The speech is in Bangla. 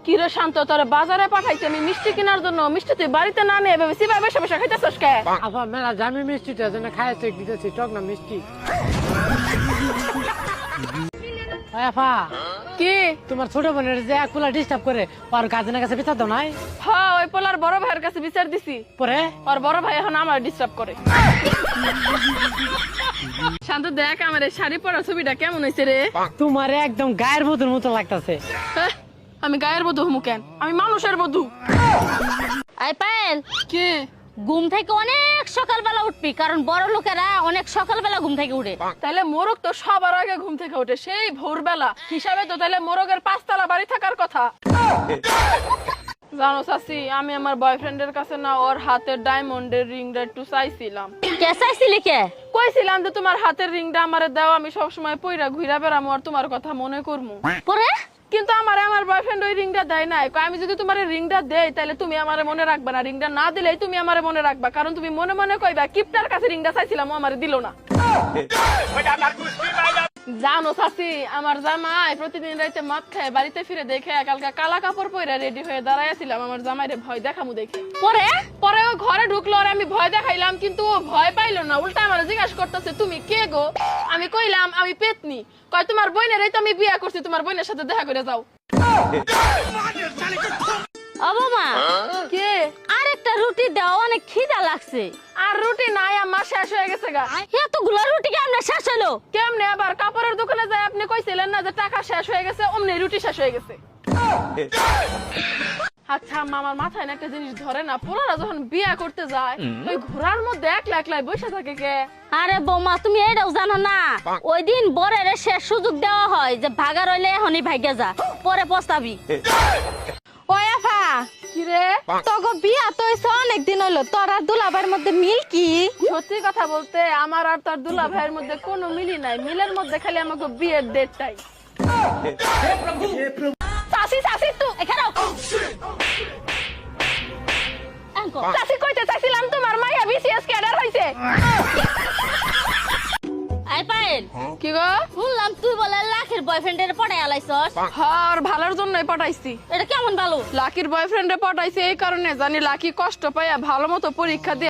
কি রে শান্ত, তোরে বাজারে পাঠাইছি আমি মিষ্টি কেনার জন্য। মিষ্টি তুই বাড়িতে না নিয়ে ভেবেছি বেশি বেশি খাইতেছস কে? আপা মেলা জামি মিষ্টিটা যেন খাইতে দিতেছি, টক না মিষ্টি। আপা কি তোমার ছোট বোনের যে একলা ডিস্টার্ব করে, আর গার্জেনের কাছে বিচার দাও নাই? হ্যাঁ, ওই পোলার বড় ভাইয়ের কাছে বিচার দিছি। পরে আর বড় ভাই এখন আমার ডিস্টার্ব করে। শান্ত দেখ আমার এই শাড়ি পরা ছবিটা কেমন হয়েছে রে? তোমার একদম গায়ের বধুর মতো লাগতাছে। হ্যাঁ, আমি গায়ের বধূ হমু কেন? আমি মানুষের বধূ। আই পায়েল, কি ঘুম থেকে অনেক সকালবেলা উঠবি, কারণ বড় লোকেরা অনেক সকালবেলা ঘুম থেকে উঠে। তাহলে মোরগ তো সবার আগে ঘুম থেকে ওঠে, সেই ভোরবেলা হিসাবে তো তাহলে মোরগের 5 তলা বাড়ি থাকার কথা। জানো চাচি, আমি আমার বয়ফ্রেন্ডের কাছে না ওর হাতের ডায়মন্ডের রিংটা একটু চাইছিলাম। কে চাইছিলি কে? কইছিলাম যে তোমার হাতের রিংটা আমারে দাও, আমি সবসময় পইরা ঘুরা বেড়ামু আর তোমার কথা মনে করমু। পরে কিন্তু আমার বয়ফ্রেন্ড ওই রিংটা দেয় নাই। কয় আমি যদি তোমার রিংটা দেই তাহলে তুমি আমারে মনে রাখবা না, রিংটা না দিলেই তুমি আমারে মনে রাখবা, কারণ তুমি মনে মনে কইবা কিপটার কাছে রিংটা চাইছিলাম ও আমারে দিল না। জানো চাচি, আমার জামাই প্রতিদিন রাইতে মদ খায়, বাড়িতে ফিরে দেখে কালকে কালা কাপড় পরে রেডি হয়ে দাঁড়াইছিলাম আমার জামাইরে ভয় দেখামু দেখে। পরে পরে ও ঘরে ঢুকলো আর আমি ভয় দেখাইলাম, কিন্তু ও ভয় পাইলো না, উল্টা আমার জিজ্ঞাসা করতেছে তুমি কে গো? আমি কইলাম আমি পেতনি। কয় তোমার বোনেরই তো আমি বিয়ে করছি, তোমার বোনের সাথে দেখা করে যাও। ও বাবা, কে? আরেকটা রুটি দাও, অনেক খিদা লাগছে। আর রুটি নাই আমার, শেষ হয়ে গেছে গা। এতগুলো রুটি কেমনে শেষ হলো? কেমনে আবার? কাপড়ের দোকানে যায় আপনি কইছিলেন না যে টাকা শেষ হয়ে গেছে, অমনি রুটি শেষ হয়ে গেছে। আচ্ছা আম্মা, আমার মাথায় না একটা জিনিস ধরে না, পোলারা যখন বিয়ে করতে যায় ওই ঘোড়ার মধ্যে একলা একলাই বসে থাকে কে? আরে বৌমা, তুমি এটাও জানো না? ওই দিন বরের শেষ সুযোগ দেওয়া হয় যে ভাগা রইলে এখনই ভাগ্যে যা, পরে পস্তাবি। ওই আফা, কি রে? তোগো বিয়া তো হইছে অনেক দিন হইলো, তোর আর দুলাভাইয়ের মধ্যে মিল কি? সত্যি কথা বলতে আমার আর তার দুলা ভাইয়ের মধ্যে কোনো মিলই নাই। মিলের মধ্যে খালি আমাকে বিয়ের ডেটটাই। চাচি চাচি তুই এখানে চাচি কইতে চাইছিলাম তোমার মাইয়া বিসিএস ক্যাডার হইছে। আই পায়েল, কি গো? শুনলাম তুই বলে লাখের বয়ফ্রেন্ডের পড়াই আলাইছস। হার ভালোর জন্যই পটাইছি। এটা কেমন ভালো? লাকির বয়ফ্রেন্ডে পটাইছি এই কারণে জানি লাকি কষ্ট পাইয়া ভালো মতো পরীক্ষা দিয়ে